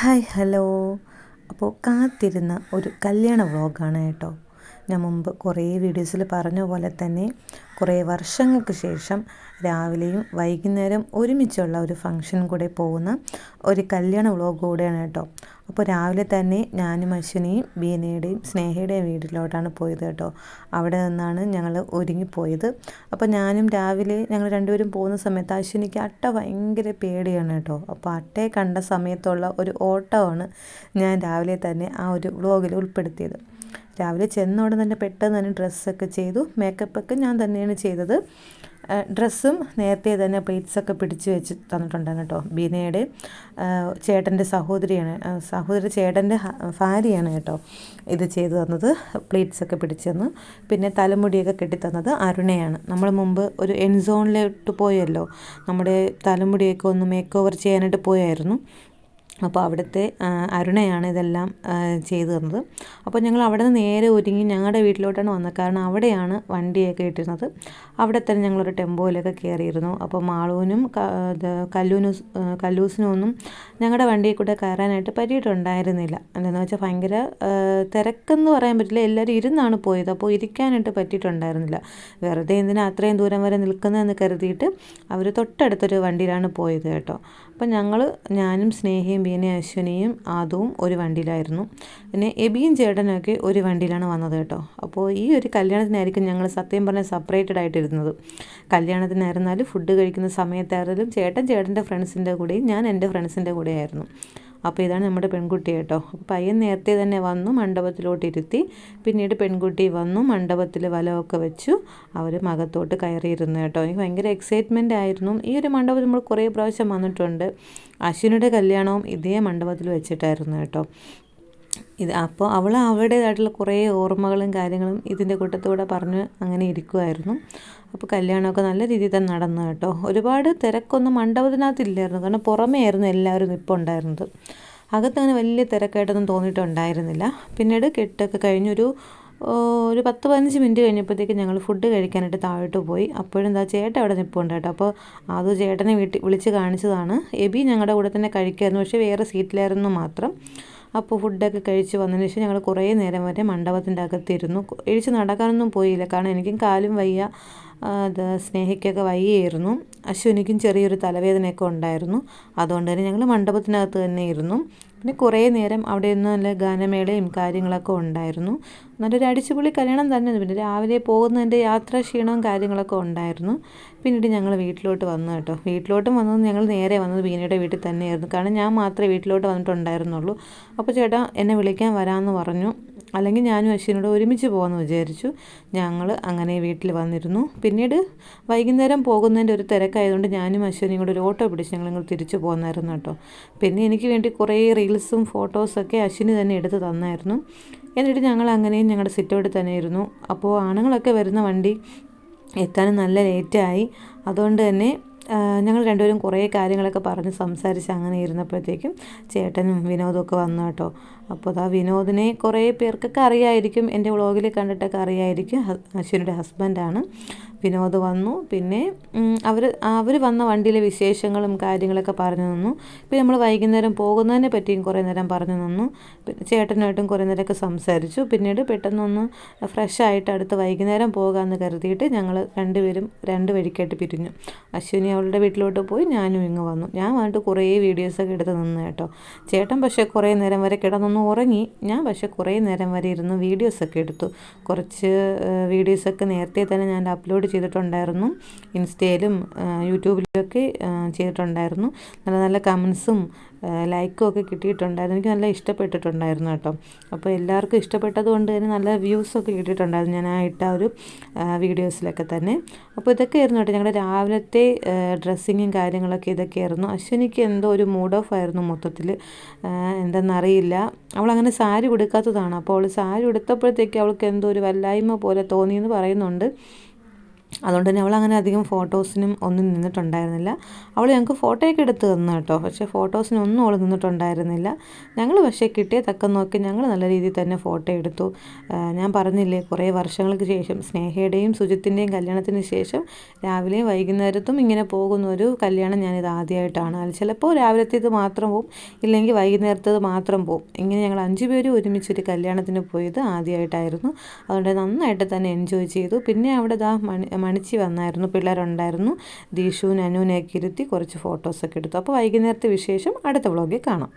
Hi hello. അപ്പോൾ കാത്തിരുന്ന ഒരു കല്യാണ വ്ളോഗാണ് കേട്ടോ. ഞാൻ മുമ്പ് കുറേ വീഡിയോസിൽ പറഞ്ഞ പോലെ തന്നെ കുറേ വർഷങ്ങൾക്ക് ശേഷം രാവിലെയും വൈകുന്നേരം ഒരുമിച്ചുള്ള ഒരു ഫംഗ്ഷൻ കൂടെ പോകുന്ന ഒരു കല്യാണ വ്ളോഗ് കൂടെയാണ് കേട്ടോ. അപ്പോൾ രാവിലെ തന്നെ ഞാനും അശ്വിനിയും ബീനയുടെയും സ്നേഹയുടെയും വീട്ടിലോട്ടാണ് പോയത് കേട്ടോ. അവിടെ നിന്നാണ് ഞങ്ങൾ ഒരുങ്ങിപ്പോയത്. അപ്പോൾ ഞാനും രാവിലെ ഞങ്ങൾ രണ്ടുപേരും പോകുന്ന സമയത്ത് അശ്വിനിക്ക് അട്ട ഭയങ്കര പേടിയാണ് കേട്ടോ. അപ്പോൾ അട്ടയെ കണ്ട സമയത്തുള്ള ഒരു ഓട്ടമാണ് ഞാൻ രാവിലെ തന്നെ ആ ഒരു വ്ളോഗിൽ ഉൾപ്പെടുത്തിയത്. രാവിലെ ചെന്ന ഉടനെ തന്നെ പെട്ടെന്ന് തന്നെ ഡ്രസ്സൊക്കെ ചെയ്തു. മേക്കപ്പൊക്കെ ഞാൻ തന്നെയാണ് ചെയ്തത്. ഡ്രസ്സും നേരത്തെ തന്നെ പ്ലേറ്റ്സൊക്കെ പിടിച്ച് വെച്ച് തന്നിട്ടുണ്ടായിരുന്നു കേട്ടോ. ബീനയുടെ ചേട്ടൻ്റെ സഹോദരി ചേട്ടൻ്റെ ഭാര്യയാണ് കേട്ടോ ഇത് ചെയ്തു തന്നത്. പ്ലേറ്റ്സൊക്കെ പിടിച്ച് തന്നു. പിന്നെ തലമുടിയൊക്കെ കെട്ടിത്തന്നത് അരുണയാണ്. നമ്മൾ മുമ്പ് ഒരു എൻസോണിലോട്ട് പോയല്ലോ, നമ്മുടെ തലമുടിയൊക്കെ ഒന്ന് മേക്ക് ഓവർ ചെയ്യാനായിട്ട് പോയായിരുന്നു. അപ്പോൾ അവിടുത്തെ അരുണയാണ് ഇതെല്ലാം ചെയ്തു തന്നത്. അപ്പോൾ ഞങ്ങൾ അവിടെ നിന്ന് നേരെ ഒരുങ്ങി ഞങ്ങളുടെ വീട്ടിലോട്ടാണ് വന്നത്. കാരണം അവിടെയാണ് വണ്ടിയൊക്കെ ഇട്ടിരുന്നത്. അവിടെ തന്നെ ഞങ്ങളൊരു ടെമ്പോയിലൊക്കെ കയറിയിരുന്നു. അപ്പോൾ മാളൂനും കല്ലൂസിനും ഒന്നും ഞങ്ങളുടെ വണ്ടിയിൽ കൂടെ കയറാനായിട്ട് പറ്റിയിട്ടുണ്ടായിരുന്നില്ല. എന്താണെന്ന് വെച്ചാൽ ഭയങ്കര തിരക്കെന്ന് പറയാൻ പറ്റില്ല, എല്ലാവരും ഇരുന്നാണ് പോയത്. അപ്പോൾ ഇരിക്കാനായിട്ട് പറ്റിയിട്ടുണ്ടായിരുന്നില്ല. വെറുതെ എന്തിനാ അത്രയും ദൂരം വരെ നിൽക്കുന്നതെന്ന് കരുതിയിട്ട് അവർ തൊട്ടടുത്തൊരു വണ്ടിയിലാണ് പോയത് കേട്ടോ. അപ്പം ഞാനും സ്നേഹയും ബീനയും അശ്വിനിയും ആദവും ഒരു വണ്ടിയിലായിരുന്നു. പിന്നെ എബിയും ചേട്ടനൊക്കെ ഒരു വണ്ടിയിലാണ് വന്നത് കേട്ടോ. അപ്പോൾ ഈ ഒരു കല്യാണത്തിനായിരിക്കും ഞങ്ങൾ സത്യം പറഞ്ഞാൽ സെപ്പറേറ്റഡ് ആയിട്ടിരുന്നത്. കല്യാണത്തിനായിരുന്നാലും ഫുഡ് കഴിക്കുന്ന സമയത്തായിരുന്നാലും ചേട്ടൻ്റെ ഫ്രണ്ട്സിൻ്റെ കൂടെയും ഞാൻ എൻ്റെ ഫ്രണ്ട്സിൻ്റെ കൂടെയായിരുന്നു. അപ്പോൾ ഇതാണ് നമ്മുടെ പെൺകുട്ടി കേട്ടോ. അപ്പോൾ പയ്യൻ നേരത്തെ തന്നെ വന്നു, മണ്ഡപത്തിലോട്ട് ഇരുത്തി. പിന്നീട് പെൺകുട്ടി വന്നു, മണ്ഡപത്തിൽ വലമൊക്കെ വെച്ചു. അവർ മകത്തോട്ട് കയറിയിരുന്നു കേട്ടോ. എനിക്ക് ഭയങ്കര എക്സൈറ്റ്മെൻ്റ് ആയിരുന്നു. ഈ ഒരു മണ്ഡപത്തിൽ നമ്മൾ കുറേ പ്രാവശ്യം വന്നിട്ടുണ്ട്. അശ്വിനിയുടെ കല്യാണവും ഇതേ മണ്ഡപത്തിൽ വെച്ചിട്ടായിരുന്നു കേട്ടോ. അപ്പോൾ അവൾ അവരുടേതായിട്ടുള്ള കുറേ ഓർമ്മകളും കാര്യങ്ങളും ഇതിൻ്റെ കൂട്ടത്തൂടെ പറഞ്ഞ് അങ്ങനെ ഇരിക്കുമായിരുന്നു. അപ്പോൾ കല്യാണമൊക്കെ നല്ല രീതിയിൽ തന്നെ നടന്നു കേട്ടോ. ഒരുപാട് തിരക്കൊന്നും മണ്ഡപത്തിനകത്തില്ലായിരുന്നു, കാരണം പുറമേ ആയിരുന്നു എല്ലാവരും ഇപ്പോൾ ഉണ്ടായിരുന്നത്. അകത്തങ്ങനെ വലിയ തിരക്കായിട്ടൊന്നും തോന്നിയിട്ടുണ്ടായിരുന്നില്ല. പിന്നീട് കെട്ടൊക്കെ കഴിഞ്ഞൊരു 10-15 മിനിറ്റ് കഴിഞ്ഞപ്പോഴത്തേക്ക് ഞങ്ങൾ ഫുഡ് കഴിക്കാനായിട്ട് താഴോട്ട് പോയി. അപ്പോഴും എന്താ ചേട്ടൻ അവിടെ നിൽപ്പുണ്ട് കേട്ടോ. അപ്പോൾ അത് ചേട്ടനെ വിളിച്ച് കാണിച്ചതാണ്. എബി ഞങ്ങളുടെ കൂടെ തന്നെ കഴിക്കായിരുന്നു, പക്ഷേ വേറെ സീറ്റിലായിരുന്നു മാത്രം. അപ്പോൾ ഫുഡൊക്കെ കഴിച്ച് വന്നതിന് ശേഷം ഞങ്ങൾ കുറേ നേരം വരെ മണ്ഡപത്തിൻ്റെ അകത്തിരുന്നു. എഴുച്ച് നടക്കാനൊന്നും പോയില്ല, കാരണം എനിക്കും കാലും വയ്യ, സ്നേഹിക്കൊക്കെ വയ്യായിരുന്നു. അശ്വിനിക്കും ചെറിയൊരു തലവേദനയൊക്കെ ഉണ്ടായിരുന്നു. അതുകൊണ്ട് തന്നെ ഞങ്ങൾ മണ്ഡപത്തിനകത്ത് തന്നെ ഇരുന്നു. പിന്നെ കുറേ നേരം അവിടെ നിന്ന് നല്ല ഗാനമേളയും കാര്യങ്ങളൊക്കെ ഉണ്ടായിരുന്നു. നല്ലൊരു അടിച്ചുപൊളി കല്യാണം തന്നെ. പിന്നെ രാവിലെ പോകുന്നതിൻ്റെ യാത്രാ ക്ഷീണവും കാര്യങ്ങളൊക്കെ ഉണ്ടായിരുന്നു. പിന്നീട് ഞങ്ങൾ വീട്ടിലോട്ട് വന്നു കേട്ടോ. വീട്ടിലോട്ടും വന്നത് ഞങ്ങൾ നേരെ വന്നത് ബീനയുടെ വീട്ടിൽ തന്നെയായിരുന്നു, കാരണം ഞാൻ മാത്രമേ വീട്ടിലോട്ട് വന്നിട്ടുണ്ടായിരുന്നുള്ളൂ. അപ്പോൾ ചേട്ടാ എന്നെ വിളിക്കാൻ വരാമെന്ന് പറഞ്ഞു. അല്ലെങ്കിൽ ഞാനും അശ്വിനോട് ഒരുമിച്ച് പോകാമെന്ന് വിചാരിച്ചു. ഞങ്ങൾ അങ്ങനെ വീട്ടിൽ വന്നിരുന്നു. പിന്നീട് വൈകുന്നേരം പോകുന്നതിൻ്റെ ഒരു തിരക്കായതുകൊണ്ട് ഞാനും അശ്വിനിയും കൂടെ ഒരു ഓട്ടോ പിടിച്ച് ഞങ്ങളിങ്ങോട്ട് തിരിച്ചു പോകുന്നായിരുന്നു കേട്ടോ. പിന്നെ എനിക്ക് വേണ്ടി കുറേ റീൽസും ഫോട്ടോസൊക്കെ അശ്വിനി തന്നെ എടുത്ത് തന്നായിരുന്നു. എന്നിട്ട് ഞങ്ങൾ അങ്ങനെയും ഞങ്ങളുടെ സിറ്റൗട്ടിൽ തന്നെ ഇരുന്നു. അപ്പോൾ ആണുങ്ങളൊക്കെ വരുന്ന വണ്ടി എത്താനും നല്ല ലേറ്റായി. അതുകൊണ്ട് തന്നെ ഞങ്ങൾ രണ്ടുപേരും കുറേ കാര്യങ്ങളൊക്കെ പറഞ്ഞ് സംസാരിച്ച് അങ്ങനെ ഇരുന്നപ്പോഴത്തേക്കും ചേട്ടനും വിനോദമൊക്കെ വന്നു കേട്ടോ. അപ്പോൾ വിനോദിനെ കുറേ പേർക്കൊക്കെ അറിയായിരിക്കും, എൻ്റെ വ്ളോഗിൽ കണ്ടിട്ടൊക്കെ അറിയായിരിക്കും. അശ്വിനിയുടെ ഹസ്ബൻഡാണ്. വിനോദ് വന്നു. പിന്നെ അവർ വന്ന വണ്ടിയിലെ വിശേഷങ്ങളും കാര്യങ്ങളൊക്കെ പറഞ്ഞു തന്നു. പിന്നെ നമ്മൾ വൈകുന്നേരം പോകുന്നതിനെ പറ്റിയും കുറേ നേരം പറഞ്ഞു തന്നു. പിന്നെ ചേട്ടനായിട്ടും കുറേ നേരമൊക്കെ സംസാരിച്ചു. പിന്നീട് പെട്ടെന്നൊന്ന് ഫ്രഷായിട്ട് അടുത്ത് വൈകുന്നേരം പോകാമെന്ന് കരുതിയിട്ട് ഞങ്ങൾ രണ്ടുപേരും രണ്ട് വഴിക്കായിട്ട് പിരിഞ്ഞു. അശ്വിനി അവളുടെ വീട്ടിലോട്ട് പോയി, ഞാനും ഇങ്ങ് വന്നു. ഞാൻ വന്നിട്ട് കുറേ വീഡിയോസൊക്കെ എടുത്ത് നിന്ന് കേട്ടോ. ചേട്ടൻ പക്ഷേ കുറേ നേരം വരെ കിടന്നൊന്ന് ഉറങ്ങി. ഞാൻ പക്ഷേ കുറേ നേരം വരെ ഇരുന്ന് വീഡിയോസൊക്കെ എടുത്തു. കുറച്ച് വീഡിയോസൊക്കെ നേരത്തെ തന്നെ ഞാൻ അപ്ലോഡ് ചെയ്തിട്ടുണ്ടായിരുന്നു. ഇൻസ്റ്റയിലും യൂട്യൂബിലൊക്കെ ചെയ്തിട്ടുണ്ടായിരുന്നു. നല്ല നല്ല കമൻസും ലൈക്കും ഒക്കെ കിട്ടിയിട്ടുണ്ടായിരുന്നു. എനിക്ക് നല്ല ഇഷ്ടപ്പെട്ടിട്ടുണ്ടായിരുന്നു കേട്ടോ. അപ്പോൾ എല്ലാവർക്കും ഇഷ്ടപ്പെട്ടത് കൊണ്ട് തന്നെ നല്ല വ്യൂസൊക്കെ കിട്ടിയിട്ടുണ്ടായിരുന്നു ഞാൻ ആ ഇട്ട ഒരു വീഡിയോസിലൊക്കെ തന്നെ. അപ്പോൾ ഇതൊക്കെയായിരുന്നു കേട്ടോ ഞങ്ങളുടെ രാവിലത്തെ ഡ്രസ്സിങ്ങും കാര്യങ്ങളൊക്കെ ഇതൊക്കെയായിരുന്നു. അശ്വിനിക്ക് എന്തോ ഒരു മൂഡ് ഓഫ് ആയിരുന്നു മൊത്തത്തിൽ, എന്തെന്നറിയില്ല. അവളങ്ങനെ സാരി ഉടുക്കാത്തതാണ്. അപ്പോൾ അവൾ സാരി ഉടുത്തപ്പോഴത്തേക്ക് അവൾക്ക് എന്തോ ഒരു വല്ലായ്മ പോലെ തോന്നിയെന്ന് പറയുന്നുണ്ട്. അതുകൊണ്ട് തന്നെ അവളങ്ങനെ അധികം ഫോട്ടോസിനും ഒന്നും നിന്നിട്ടുണ്ടായിരുന്നില്ല. അവൾ ഞങ്ങൾക്ക് ഫോട്ടോയൊക്കെ എടുത്ത് തന്നു കേട്ടോ, പക്ഷേ ഫോട്ടോസിനൊന്നും അവൾ നിന്നിട്ടുണ്ടായിരുന്നില്ല. ഞങ്ങൾ പക്ഷേ കിട്ടിയ തക്കം നോക്കി ഞങ്ങൾ നല്ല രീതിയിൽ തന്നെ ഫോട്ടോ എടുത്തു. ഞാൻ പറഞ്ഞില്ലേ, കുറേ വർഷങ്ങൾക്ക് ശേഷം സ്നേഹയുടെയും സുജിത്തിൻ്റെയും കല്യാണത്തിന് ശേഷം രാവിലെയും വൈകുന്നേരത്തും ഇങ്ങനെ പോകുന്ന ഒരു കല്യാണം ഞാനിത് ആദ്യമായിട്ടാണ്. അത് ചിലപ്പോൾ രാവിലത്തേത് മാത്രം പോവും, ഇല്ലെങ്കിൽ വൈകുന്നേരത്തേത് മാത്രം പോവും. ഇങ്ങനെ ഞങ്ങൾ 5 പേരും ഒരുമിച്ചൊരു കല്യാണത്തിന് പോയത് ആദ്യമായിട്ടായിരുന്നു. അതുകൊണ്ട് നന്നായിട്ട് തന്നെ എൻജോയ് ചെയ്തു. പിന്നെ അവിടെ മണിച്ചി വന്നായിരുന്നു, പിള്ളേരുണ്ടായിരുന്നു. ദീഷുവിനും അനുവിനെയൊക്കെ ഇരുത്തി കുറച്ച് ഫോട്ടോസൊക്കെ എടുത്തു. അപ്പോൾ വൈകുന്നേരത്തെ വിശേഷം അടുത്ത വ്ളോഗിൽ കാണാം.